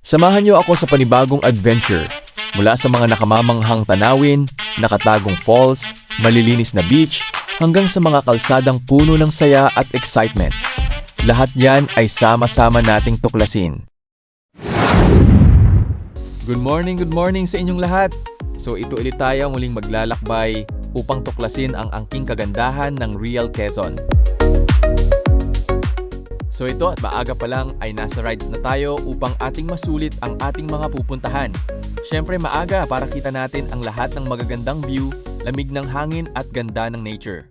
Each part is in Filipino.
Samahan niyo ako sa panibagong adventure mula sa mga nakamamanghang tanawin, nakatagong falls, malilinis na beach, hanggang sa mga kalsadang puno ng saya at excitement. Lahat yan ay sama-sama nating tuklasin. Good morning sa inyong lahat! So ito ulit tayo muling maglalakbay upang tuklasin ang angking kagandahan ng Real Quezon. So ito at maaga pa lang ay nasa rides na tayo upang ating masulit ang ating mga pupuntahan. Siyempre maaga para kita natin ang lahat ng magagandang view, lamig ng hangin at ganda ng nature.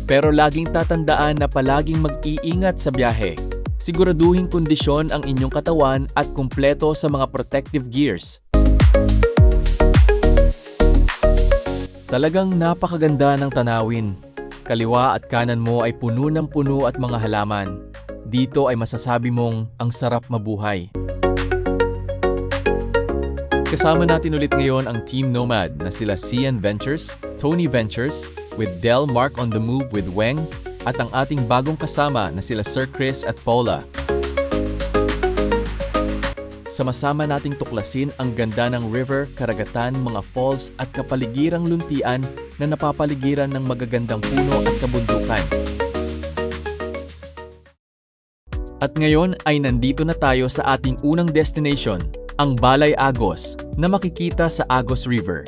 Pero laging tatandaan na palaging mag-iingat sa biyahe. Siguraduhin kondisyon ang inyong katawan at kumpleto sa mga protective gears. Talagang napakaganda ng tanawin. Kaliwa at kanan mo ay puno ng puno at mga halaman. Dito ay masasabi mong ang sarap mabuhay. Kasama natin ulit ngayon ang Team Nomad na sila Cian Ventures, Tony Ventures, with Del Mark on the Move with Weng, at ang ating bagong kasama na sila Sir Chris at Paula. Sama-sama nating tuklasin ang ganda ng river, karagatan, mga falls at kapaligirang luntian na napapaligiran ng magagandang puno at kabundukan. At ngayon ay nandito na tayo sa ating unang destination, ang Balay Agos, na makikita sa Agos River.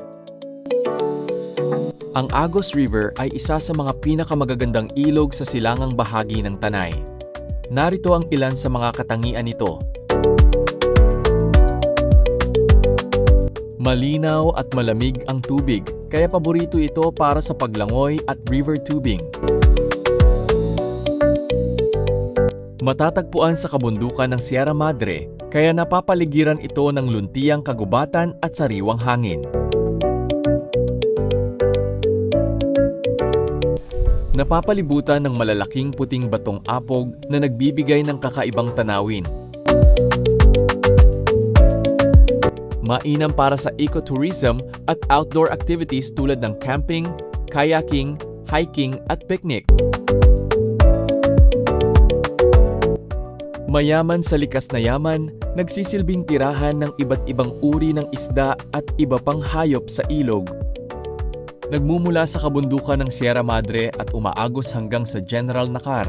Ang Agos River ay isa sa mga pinakamagagandang ilog sa silangang bahagi ng Tanay. Narito ang ilan sa mga katangian nito. Malinaw at malamig ang tubig, kaya paborito ito para sa paglangoy at river tubing. Matatagpuan sa kabundukan ng Sierra Madre, kaya napapaligiran ito ng luntiang kagubatan at sariwang hangin. Napapalibutan ng malalaking puting batong apog na nagbibigay ng kakaibang tanawin. Mainam para sa ecotourism at outdoor activities tulad ng camping, kayaking, hiking at picnic. Mayaman sa likas na yaman, nagsisilbing tirahan ng iba't ibang uri ng isda at iba pang hayop sa ilog. Nagmumula sa kabundukan ng Sierra Madre at umaagos hanggang sa General Nakar,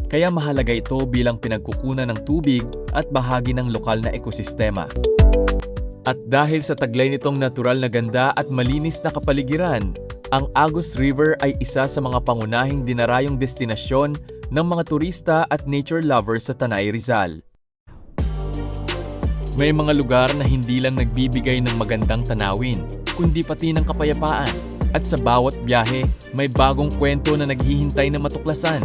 kaya mahalaga ito bilang pinagkukunan ng tubig at bahagi ng lokal na ekosistema. At dahil sa taglay nitong natural na ganda at malinis na kapaligiran, ang Agos River ay isa sa mga pangunahing dinarayong destinasyon ng mga turista at nature lovers sa Tanay Rizal. May mga lugar na hindi lang nagbibigay ng magandang tanawin, kundi pati ng kapayapaan. At sa bawat biyahe, may bagong kwento na naghihintay na matuklasan.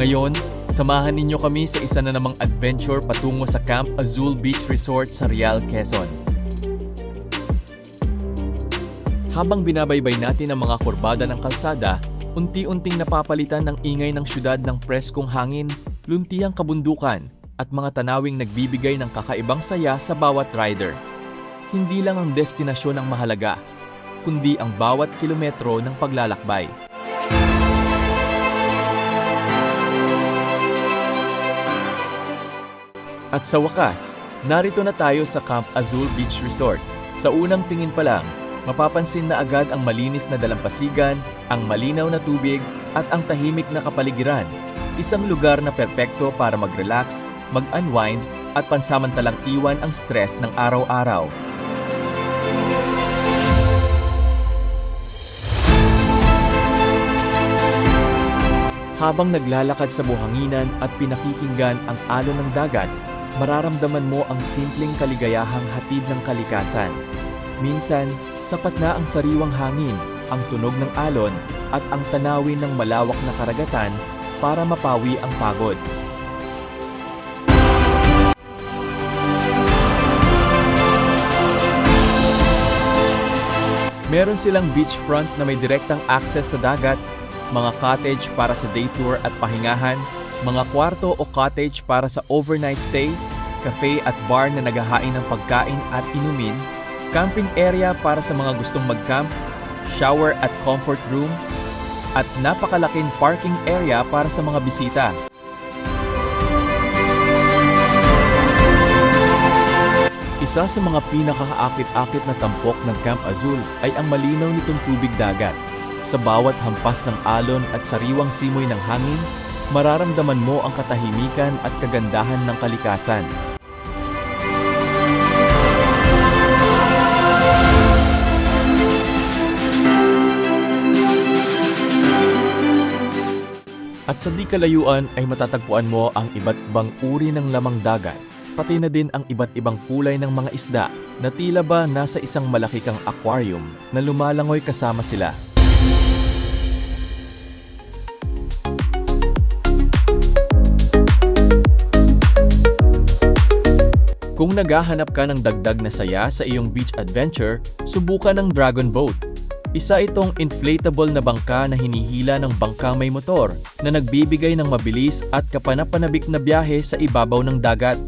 Ngayon, samahan ninyo kami sa isa na namang adventure patungo sa Camp Azul Beach Resort sa Real Quezon. Habang binabaybay natin ang mga kurbada ng kalsada, unti-unting napapalitan ng ingay ng syudad ng preskong hangin, luntiang kabundukan, at mga tanawing nagbibigay ng kakaibang saya sa bawat rider. Hindi lang ang destinasyon ang mahalaga, kundi ang bawat kilometro ng paglalakbay. At sa wakas, narito na tayo sa Camp Azul Beach Resort. Sa unang tingin pa lang, mapapansin na agad ang malinis na dalampasigan, ang malinaw na tubig, at ang tahimik na kapaligiran. Isang lugar na perpekto para mag-relax, mag-unwind, at pansamantalang iwan ang stress ng araw-araw. Habang naglalakad sa buhanginan at pinakikinggan ang alon ng dagat, mararamdaman mo ang simpleng kaligayahang hatid ng kalikasan. Minsan, sapat na ang sariwang hangin, ang tunog ng alon, at ang tanawin ng malawak na karagatan para mapawi ang pagod. Meron silang beachfront na may direktang access sa dagat, mga cottage para sa day tour at pahingahan, mga kwarto o cottage para sa overnight stay, cafe at bar na naghahain ng pagkain at inumin, camping area para sa mga gustong mag-camp, shower at comfort room, at napakalaking parking area para sa mga bisita. Isa sa mga pinakaakit-akit na tampok ng Camp Azul ay ang malinaw nitong tubig dagat. Sa bawat hampas ng alon at sariwang simoy ng hangin, mararamdaman mo ang katahimikan at kagandahan ng kalikasan. At sa di kalayuan ay matatagpuan mo ang iba't ibang uri ng lamang dagat, pati na din ang iba't ibang kulay ng mga isda na tila ba nasa isang malaki kang aquarium na lumalangoy kasama sila. Kung naghahanap ka ng dagdag na saya sa iyong beach adventure, subukan ang Dragon Boat. Isa itong inflatable na bangka na hinihila ng bangka may motor na nagbibigay ng mabilis at kapanapanabik na biyahe sa ibabaw ng dagat.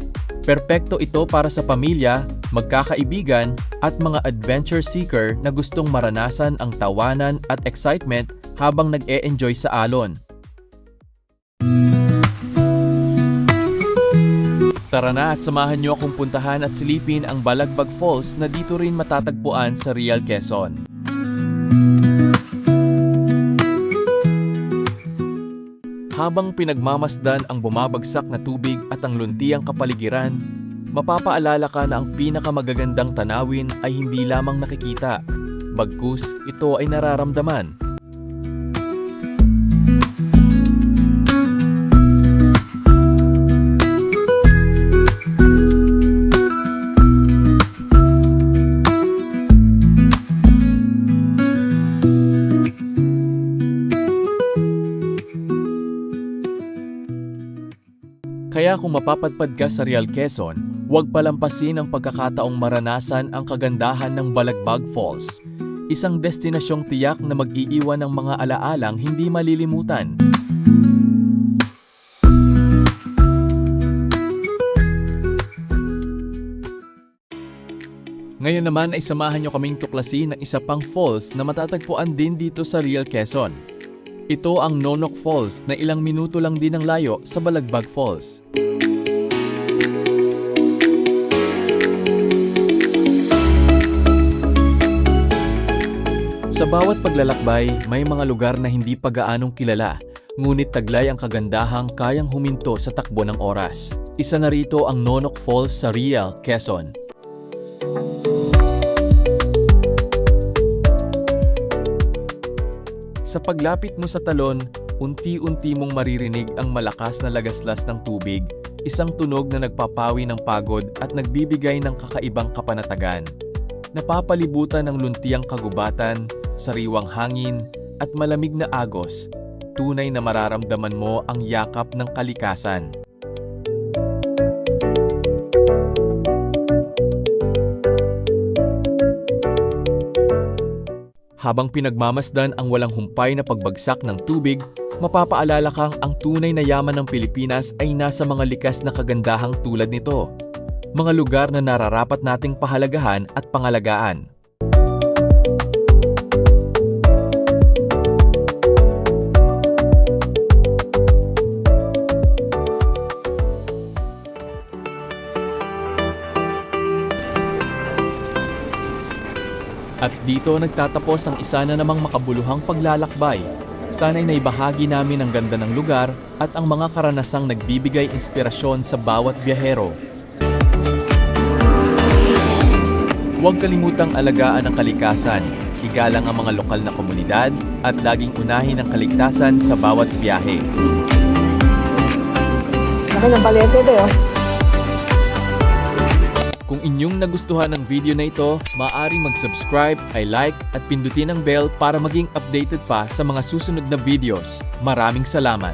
Perpekto ito para sa pamilya, magkakaibigan at mga adventure seeker na gustong maranasan ang tawanan at excitement habang nag-e-enjoy sa alon. Tara na at samahan niyo akong puntahan at silipin ang Balagbag Falls na dito rin matatagpuan sa Real Quezon. Habang pinagmamasdan ang bumabagsak na tubig at ang luntiang kapaligiran, mapapaalala ka na ang pinakamagagandang tanawin ay hindi lamang nakikita, bagkus ito ay nararamdaman. Kaya kung mapapadpad ka sa Real Quezon, huwag palampasin ang pagkakataong maranasan ang kagandahan ng Balagbag Falls, isang destinasyong tiyak na mag-iiwan ng mga alaalang hindi malilimutan. Ngayon naman ay samahan niyo kaming tuklasin ng isa pang falls na matatagpuan din dito sa Real Quezon. Ito ang Nonok Falls na ilang minuto lang din ang layo sa Balagbag Falls. Sa bawat paglalakbay, may mga lugar na hindi pa gaanong kilala, ngunit taglay ang kagandahang kayang huminto sa takbo ng oras. Isa na rito ang Nonok Falls sa Real Quezon. Sa paglapit mo sa talon, unti-unti mong maririnig ang malakas na lagaslas ng tubig, isang tunog na nagpapawi ng pagod at nagbibigay ng kakaibang kapanatagan. Napapalibutan ng luntiang kagubatan, sariwang hangin, at malamig na agos, tunay na mararamdaman mo ang yakap ng kalikasan. Habang pinagmamasdan ang walang humpay na pagbagsak ng tubig, mapapaalala kang ang tunay na yaman ng Pilipinas ay nasa mga likas na kagandahang tulad nito. Mga lugar na nararapat nating pahalagahan at pangalagaan. At dito nagtatapos ang isa na namang makabuluhang paglalakbay. Sana'y naibahagi namin ang ganda ng lugar at ang mga karanasang nagbibigay inspirasyon sa bawat biyahero. Huwag kalimutang alagaan ang kalikasan, igalang ang mga lokal na komunidad at laging unahin ang kaligtasan sa bawat biyahe. Laki ng palete ito, oh. Kung inyong nagustuhan ang video na ito, maaaring mag-subscribe, i-like at pindutin ang bell para maging updated pa sa mga susunod na videos. Maraming salamat!